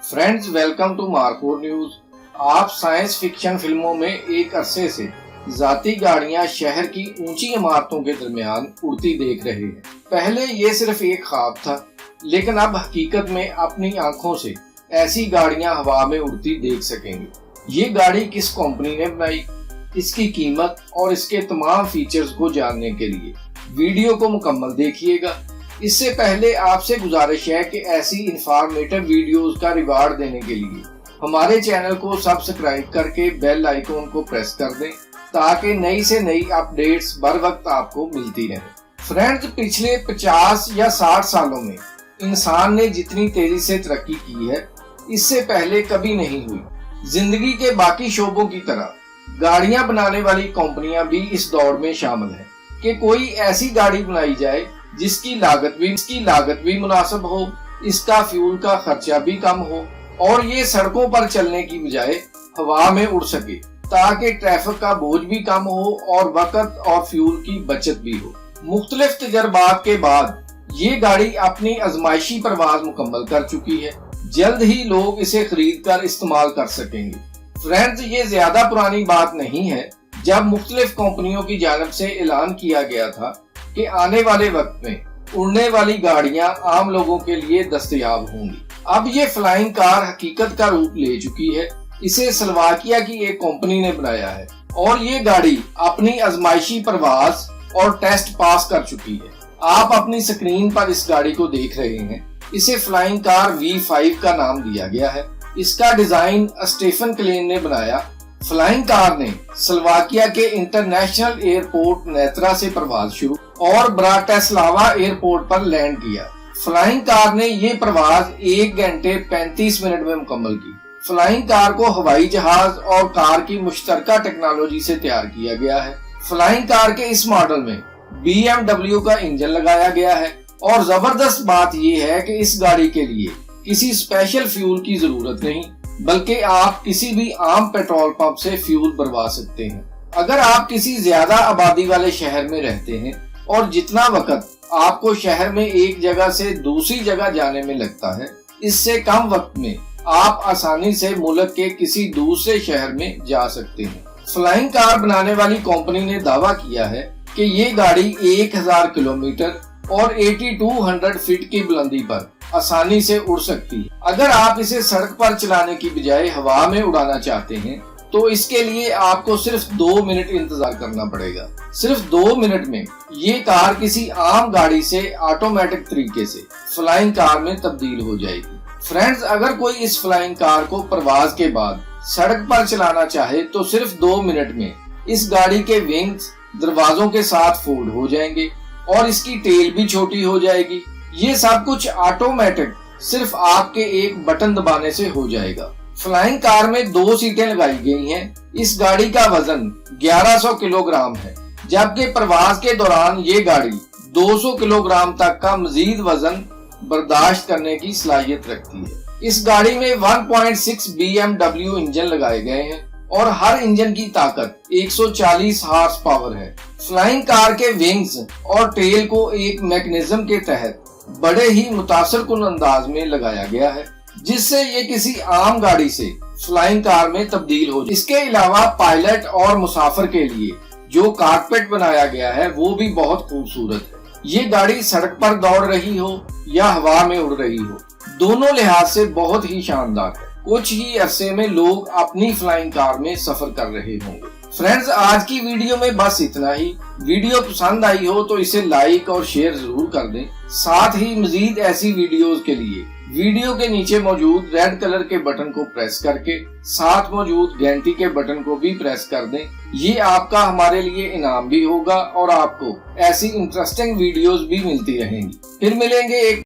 Friends, welcome to मार्कोर news. आप science fiction फिल्मों में एक अरसे से जाती गाड़ियां शहर की ऊंची इमारतों के दरमियान उड़ती देख रहे हैं। पहले ये सिर्फ एक ख्वाब था, लेकिन अब हकीकत में अपनी आंखों से ऐसी गाड़ियां हवा में उड़ती देख सकेंगे। ये गाड़ी किस कंपनी ने बनाई, इसकी कीमत और इसके तमाम फीचर्स को जानने के लिए वीडियो को मुकम्मल देखिएगा। इससे पहले आपसे गुजारिश है कि ऐसी इंफॉर्मेटिव वीडियोस का रिवार्ड देने के लिए हमारे चैनल को सब्सक्राइब करके बेल आइकॉन को प्रेस कर दें, ताकि नई से नई अपडेट्स बर वक्त आपको मिलती रहें। फ्रेंड्स, पिछले 50 या 60 सालों में इंसान ने जितनी तेजी से तरक्की की है, इससे पहले कभी नहीं हुई। जिंदगी के बाकी शोबों की तरह गाड़ियां बनाने वाली कंपनियां भी इस दौड़ में शामिल हैं कि कोई ऐसी गाड़ी बनाई जाए जिसकी लागत भी मुनासिब हो, इसका फ्यूल का खर्चा भी कम हो और ये सड़कों पर चलने की बजाय हवा में उड़ सके, ताकि ट्रैफिक का बोझ भी कम हो और वक्त और फ्यूल की बचत भी हो। मुख्तलिफ तजर्बात के बाद ये गाड़ी अपनी आजमाइशी परवाज मुकम्मल कर चुकी है। जल्द ही लोग इसे खरीद कर इस्तेमाल कर सकेंगे। फ्रेंड्स, ये ज्यादा पुरानी बात नहीं है जब मुख्तलिफ कंपनियों की जानिब से ऐलान किया गया था कि आने वाले वक्त में उड़ने वाली गाड़ियां आम लोगों के लिए दस्तयाब होंगी। अब ये फ्लाइंग कार हकीकत का रूप ले चुकी है। इसे स्लोवाकिया की एक कंपनी ने बनाया है और ये गाड़ी अपनी आजमाइशी परवाज और टेस्ट पास कर चुकी है। आप अपनी स्क्रीन पर इस गाड़ी को देख रहे हैं। इसे फ्लाइंग कार V5 का नाम दिया गया है। इसका डिजाइन स्टीफन क्लेन ने बनाया। फ्लाइंग कार ने स्लोवाकिया के इंटरनेशनल एयरपोर्ट नेत्रा से परवाज शुरू और ब्राटिस्लावा एयरपोर्ट पर लैंड किया। फ्लाइंग कार ने ये परवाज 1 घंटे 35 मिनट में मुकम्मल की। फ्लाइंग कार को हवाई जहाज और कार की मुश्तरका टेक्नोलॉजी से तैयार किया गया है। फ्लाइंग कार के इस मॉडल में BMW का इंजन लगाया गया है और जबरदस्त बात यह है कि इस गाड़ी के लिए किसी स्पेशल फ्यूल की जरूरत नहीं, बल्कि आप किसी भी आम पेट्रोल पंप से फ्यूल भरवा सकते हैं। अगर आप किसी ज्यादा आबादी वाले शहर में रहते हैं और जितना वक्त आपको शहर में एक जगह से दूसरी जगह जाने में लगता है, इससे कम वक्त में आप आसानी से मुल्क के किसी दूसरे शहर में जा सकते हैं। फ्लाइंग कार बनाने वाली कंपनी ने दावा किया है कि ये गाड़ी 1000 किलोमीटर और 8200 फीट की बुलंदी पर आसानी से उड़ सकती है। अगर आप इसे सड़क पर चलाने की बजाय हवा में उड़ाना चाहते हैं, तो इसके लिए आपको सिर्फ 2 मिनट इंतजार करना पड़ेगा। सिर्फ 2 मिनट में ये कार किसी आम गाड़ी से ऑटोमेटिक तरीके से फ्लाइंग कार में तब्दील हो जाएगी। फ्रेंड्स, अगर कोई इस फ्लाइंग कार को परवाज के बाद सड़क पर चलाना चाहे, तो सिर्फ 2 मिनट में इस गाड़ी के विंग्स दरवाजों के साथ फोल्ड हो जाएंगे और इसकी टेल भी छोटी हो जाएगी। ये सब कुछ ऑटोमेटिक सिर्फ आपके एक बटन दबाने से हो जाएगा। फ्लाइंग कार में 2 सीटें लगाई गई हैं। इस गाड़ी का वजन 1100 किलोग्राम है, जबकि प्रवास के दौरान ये गाड़ी 200 किलोग्राम तक का मजीद वजन बर्दाश्त करने की सलाहियत रखती है। इस गाड़ी में 1.6 BMW इंजन लगाए गए हैं और हर इंजन की ताकत 140 हार्स पावर है। फ्लाइंग कार के विंग्स और टेल को एक मैकेनिज्म के तहत बड़े ही मुतासिरकुन अंदाज में लगाया गया है, जिससे ये किसी आम गाड़ी से फ्लाइंग कार में तब्दील हो जाए। इसके अलावा पायलट और मुसाफिर के लिए जो कॉकपिट बनाया गया है, वो भी बहुत खूबसूरत है। ये गाड़ी सड़क पर दौड़ रही हो या हवा में उड़ रही हो, दोनों लिहाज से बहुत ही शानदार है। कुछ ही अरसे में लोग अपनी फ्लाइंग कार में सफर कर रहे होंगे। फ्रेंड्स, आज की वीडियो में बस इतना ही। वीडियो पसंद आई हो तो इसे लाइक और शेयर जरूर कर दें। साथ ही मजीद ऐसी वीडियोस के लिए वीडियो के नीचे मौजूद रेड कलर के बटन को प्रेस करके साथ मौजूद घंटी के बटन को भी प्रेस कर दें। ये आपका हमारे लिए इनाम भी होगा और आपको ऐसी इंटरेस्टिंग वीडियोस भी मिलती रहेंगी। फिर मिलेंगे एक